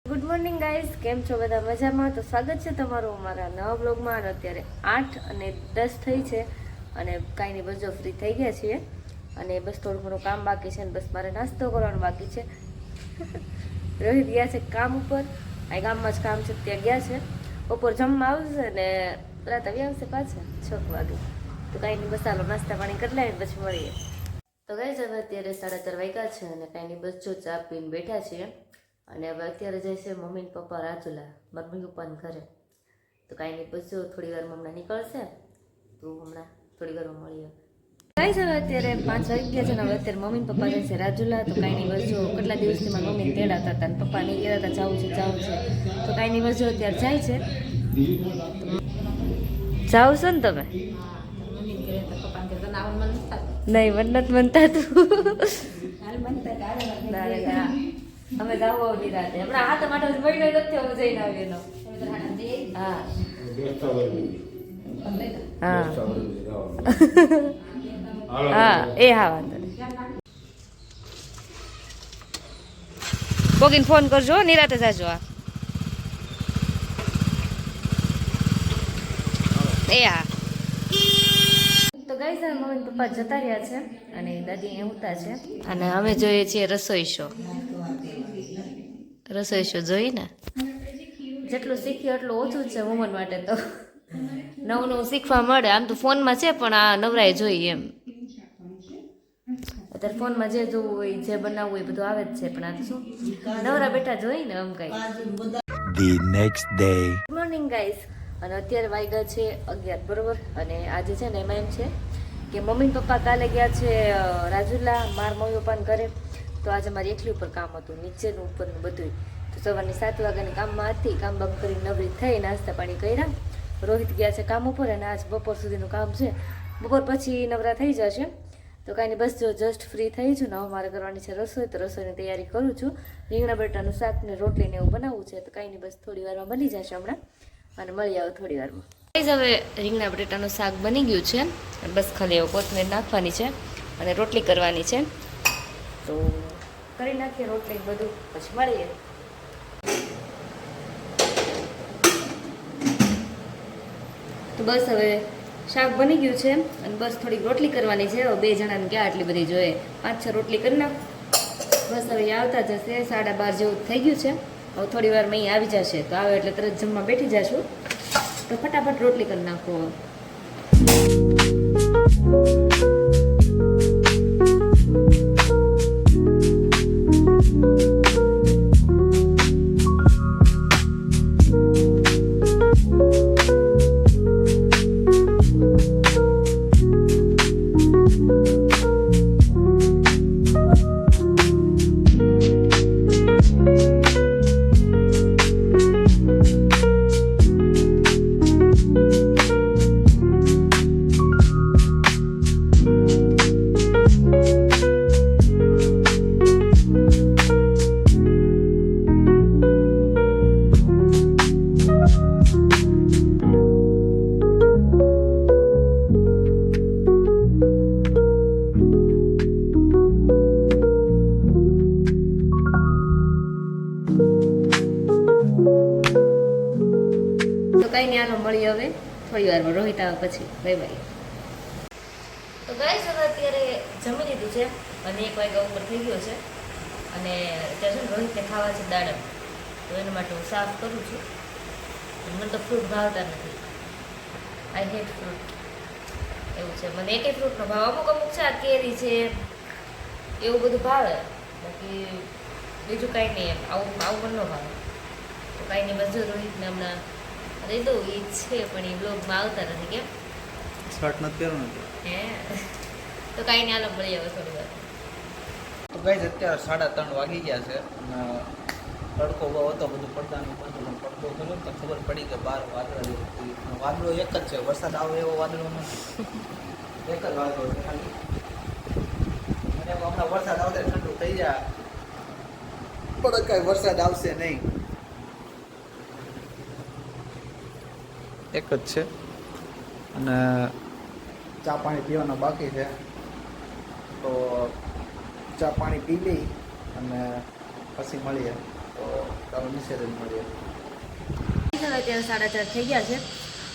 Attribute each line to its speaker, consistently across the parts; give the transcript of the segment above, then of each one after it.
Speaker 1: Good morning guys, કેમ છો બધા મજામાં? તો સ્વાગત છે તમારું અમારા નવા બ્લોગમાં. અત્યારે 8:10 થઈ છે અને કાંઈ નહીં, બસ જો ફ્રી થઈ ગયા છીએ અને બસ થોડું ઘણું કામ બાકી છે અને બસ મારે નાસ્તો કરવાનો બાકી છે. રોહિત ગયા છે કામ ઉપર, આ ગામમાં જ કામ છે, ત્યાં ગયા છે. બપોર જમવા આવશે ને રાત આવી આવશે પાછા 6 વાગે. તો કાંઈ નહીં, બસ ચાલો નાસ્તા પાણી કરી લઈએ પછી મળીએ. તો ગાઈઝ હવે અત્યારે 4:30 વાગ્યા છે અને કાંઈ નહીં, બસ જો ચા પીને બેઠા છીએ. અને હવે અત્યારે જાય છે મમ્મી ને પપ્પા રાજુલા મારા મમ્મી પપ્પાને ઘરે. તો કાંઈ નહીં, બસ જો થોડી વારમાં હમણાં નીકળશે, તો હમણાં થોડી વારમાં મળીએ. કાંઈ છે, હવે અત્યારે 5 વાગી ગયા છે ને હવે અત્યારે મમ્મી પપ્પા જાય છે રાજુલા. તો કાંઈ નહીં, બસ જો કેટલા દિવસથી મારા મમ્મીને તેડાતા હતા અને પપ્પા નહીં કહેતા હતા જવું છે. તો કાંઈ નહીં, બસ જો અત્યારે જાય છે. જાવ છો ને તમે? નહીં, મન નથી બનતા તું. અમે જાવ નિરાતે હમણાં હાથ માટે મહિનો નથી હું જઈને આવી એનો. હા હા એ હા વાંધો નહીં. કોકીને ફોન કરજો, નિરાતે જાજો. એ હા. તો ગાઈસ મમ્મી પપ્પા જતા રહ્યા છે અને દાદી એ ઉતા છે અને અમે જોઈએ છીએ રસોઈ શો. રસોઈ શો જોઈ ને, જેટલું શીખ્યું એટલું ઓછું છે વુમન માટે. તો નવું નવું શીખવા મળે. આમ તો ફોનમાં છે પણ આ નવરાય જોઈએ એમ. અત્યારે ફોનમાં જે જોવું હોય, જે બનાવવું હોય બધું આવે જ છે, પણ આ તો શું નવરા બેઠા જોઈ ને આમ કઈ.
Speaker 2: The next day.
Speaker 1: Good morning guys. અને અત્યારે વાગ્યા છે 11 બરોબર. અને આજે છે ને એમાં એમ છે કે મમ્મી પપ્પા કાલે ગયા છે રાજુલા મારા મમ્મી પપ્પાને ઘરે. તો આજે મારી એકલી ઉપર કામ હતું, નીચેનું ઉપરનું બધું. તો સવારની 7 વાગ્યાની કામમાં હતી, કામ બામ કરીને નવરી થઈ, નાસ્તા પાણી કર્યા. રોહિત ગયા છે કામ ઉપર અને આજ બપોર સુધીનું કામ છે. બપોર પછી નવરા થઈ જશે. તો કાંઈ નહીં, બસ જો જસ્ટ ફ્રી થઈ છું ને હવે મારે કરવાની છે રસોઈ. તો રસોઈની તૈયારી કરું છું. રીંગણા બટાનું શાક ને રોટલીને એવું બનાવવું છે. તો કાંઈ નહીં, બસ થોડી વારમાં બની જશે હમણાં અને મળી આવો થોડી વારમાં. હવે રીંગણા બટેટાનું શાક બની ગયું છે, બસ ખાલી એવું કોથમીર નાખવાની છે અને રોટલી કરવાની છે. તો કરી નાખીએ રોટલી બધું, પછી મળીએ. તો બસ હવે શાક બની ગયું છે અને બસ થોડીક રોટલી કરવાની છે. હવે 2 જણાને ક્યાં આટલી બધી જોઈએ, 5-6 રોટલી કરી નાખ. બસ હવે આવતા જશે, 12:30 જેવું થઈ ગયું છે. હવે થોડી વાર અહીં આવી જશે, તો આવે એટલે તરત જમવા બેઠી જશું. તો ફટાફટ રોટલી કરી નાખો. કઈ નહીં, આનો મળી હવે થોડી વારમાં રોહિત આવે પછી. Bye bye. તો ગાઈસ હવે અત્યારે જમી લીધું છે અને 1 વાગ્યા ઉપર થઈ ગયો છે અને અત્યારે છે ને રોહિતને ખાવા છે દાડમ. તો એના માટે હું સાફ કરું છું. મને તો ફ્રૂટ ભાવતા નથી, આઈ હેટ ફ્રૂટ. એવું છે, મને એકે ફ્રૂટનો ભાવ. અમુક છે, આ કેરી છે એવું બધું ભાવે, બાકી બીજું કાંઈ નહીં. એમ આવું મને ન ભાવે. તો કાંઈ નહીં, બસ જો રોહિતને હમણાં અરે તો એ છે પણ એ બ્લોગમાં આવતા નથી. કેમ
Speaker 3: શર્ટ નથી પહેરવાનું?
Speaker 1: હે તો કાંઈ નહીં, આલો મળી આવે થોડી વાર.
Speaker 3: તો ગાઈઝ અત્યારે 3:30 વાગી ગયા છે અને તડકો બહુ હતો, બધું પડદાનું પડદો કર્યો ને તો ખબર પડી કે બહાર વાદળો એક જ છે. વરસાદ આવે એવો વાદળો નથી, એક જ વાદળો છે ખાલી. અને હમણાં વરસાદ આવશે ઠંડુ થઈ જાય, પણ કાંઈ વરસાદ આવશે નહીં. એક જ છે અને ચા પાણી પીવાના બાકી છે. તો ચા પાણી પી લઈ અને પછી મળીએ. તો ચાલો નીચે રહીને મળીએ.
Speaker 1: અત્યારે 4:30 થઈ ગયા છે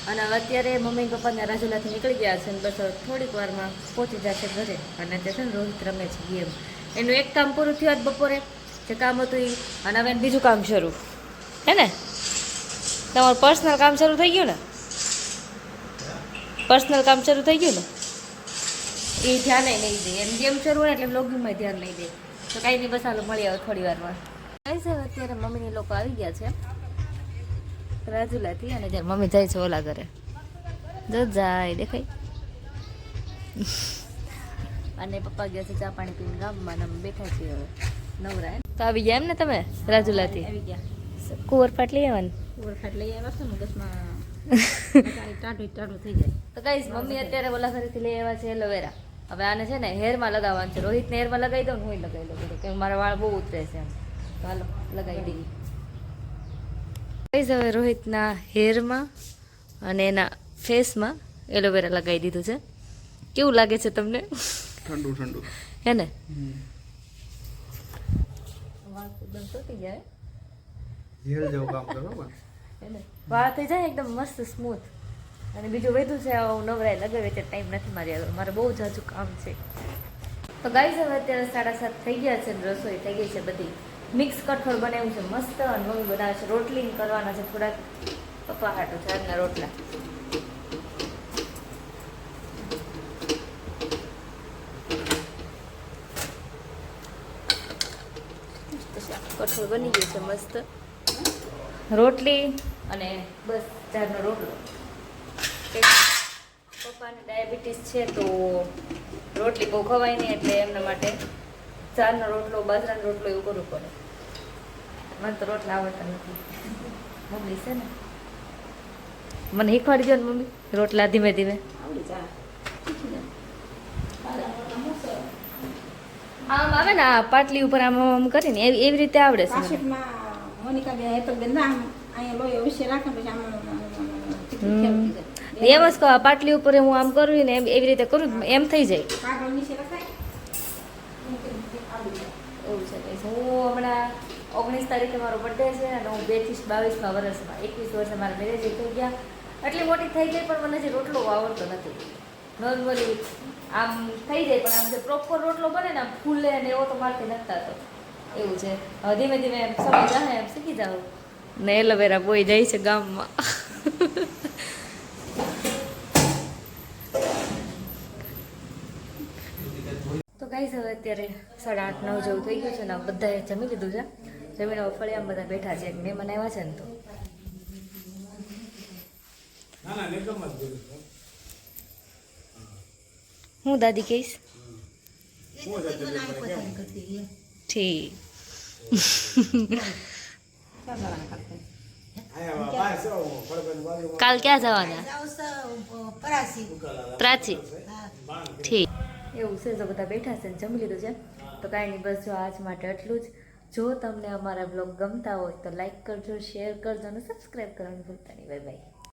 Speaker 1: અને હવે અત્યારે મમ્મી પપ્પાને રાજુલાથી નીકળી ગયા છે અને બસ હવે થોડીક વારમાં પહોંચી જશે ઘરે. અને તે છે ને રોહિત રમે છે ગેમ. એનું એક કામ પૂરું થયું આજ બપોરે જે કામ હતું એ, અને હવે બીજું કામ શરૂ હે ને. તમારું પર્સનલ કામ શરૂ થઈ ગયું ને? પર્સનલ કામ શરૂ થઈ ગયું ને? એ ધ્યાન નહીં દે. એમ ગેમ શરૂ હોય એટલે બ્લોગિંગમાં ધ્યાન નહીં દે. તો કાંઈ નહીં, બસ હાલો મળી આવે થોડી વારમાં. કાંઈ છે અત્યારે મમ્મીની લોકો આવી ગયા છે રાજુલાથી, અને જ્યારે મમ્મી જાય છે ઓલા ઘરે જો જાય દેખાય. અને પપ્પા ગયા છે ચા પાણી પીને ગામમાં, અમે બેઠા છીએ હવે નવરા. તો આવી ગયા એમ ને તમે રાજુલાથી?
Speaker 4: આવી ગયા.
Speaker 1: કુંવર ફાટ લઈ આવવાનું.
Speaker 4: ઓળખાટ લઈ આવ્યા છે મગજમાં ટાઢું ટાઢું થઈ જાય.
Speaker 1: તો ગાઈસ મમ્મી અત્યારે ઓલા ઘરેથી લઈ આવ્યા છે એલોવેરા. હવે આને છે ને હેરમાં લગાવવાનું છે. રોહિતને હેરમાં લગાવી દઉં ને હું લગાવી દઉં કેમ કે મારા વાળ બહુ ઉતરે છે એમ. તો હાલો લગાવી દઈએ. ગાઈસ હવે રોહિતના હેરમાં અને એના ફેસમાં એલોવેરા લગાવી દીધું છે. કેવું લાગે છે તમને?
Speaker 3: ઠંડુ ઠંડુ
Speaker 1: હે ને? વાળ એકદમ તૂટી જાય
Speaker 3: ઝેલ જેવું કામ કરો પણ.
Speaker 1: હે ને? વાળ થઈ જાય એકદમ મસ્ત સ્મૂથ. અને બીજું વધુ છે હું નવરાય લગાવે તે ટાઈમ નથી મારી આગળ, મારે બહુ જાજુ કામ છે. તો ગાઈસ હવે અત્યારે 7:30 થઈ ગયા છે અને રસોઈ થઈ ગઈ છે બધી. મિક્સ કઠોળ બનાવ્યું છે મસ્ત, અને મમ્મી બનાવે છે રોટલી કરવાના છે થોડાક પપ્પા હાટું ચારના રોટલા. કઠોળ બની ગયું છે મસ્ત, રોટલી અને બસ ચારનો રોટલો. પપ્પાને ડાયાબિટીસ છે તો રોટલી બહુ ખવાય નહીં, એટલે એમના માટે ચારનો રોટલો બાજરાનો રોટલો એવું કરવું પડે. મને તો રોટલા આવડતા નથી. મમ્મી છે ને મને શીખવાડી દો ને મમ્મી રોટલા ધીમે ધીમે.
Speaker 4: આવડી જા.
Speaker 1: આમ આવે ને આ પાટલી ઉપર આમ આમ કરીને એવી રીતે આવડે છે મને.
Speaker 4: કાશીમાં મોનિકા બેન હેતલ બેન ના અહીંયા લોહી વિશે રાખે પછી આમ
Speaker 1: એમ જ કહો, આ પાટલી ઉપર હું આમ કરું ને એમ એવી રીતે કરું એમ થઈ જાય.
Speaker 4: કાગળ નીચે રખાય.
Speaker 1: એવું છે guys. હું હમણાં 19 તારીખે મારો બર્થડે છે અને હું 2 થી 22મા વર્ષમાં 21 વર્ષે મારા મેરેજ થઈ ગયા. એટલી મોટી થઈ ગઈ પણ મને જે રોટલો આવડતો નથી. નોર્મલી આમ થઈ જાય પણ આમ જે પ્રોપર રોટલો બને ને આમ ફૂલે ને એવો તો મારથી નથી થતો. એવું છે. હવે ધીમે ધીમે એમ સમય જાય એમ શીખી જાવ. ને એલોવેરા બોઈ જાય છે ગામમાં. તો ગાઈસ હવે અત્યારે 8:30-9 જેવું થઈ ગયું છે ને બધાએ જમી લીધું છે. જમીને ફળિયામાં બધા બેઠા છે. મહેમાન આવ્યા છે ને તો હું દાદી કહીશ ઠીક. કાલ ક્યાં જવાના? પ્રાચી. ઠીક. એવું છે તો બધા બેઠા છે ને જમી લીધું છે. તો કાંઈ નહીં, બસ જો આજ માટે આટલું જ. જો તમને અમારા બ્લોગ ગમતા હોય તો લાઈક કરજો, શેર કરજો અને સબસ્ક્રાઈબ કરવાનું ભૂલતા નહીં. Bye bye.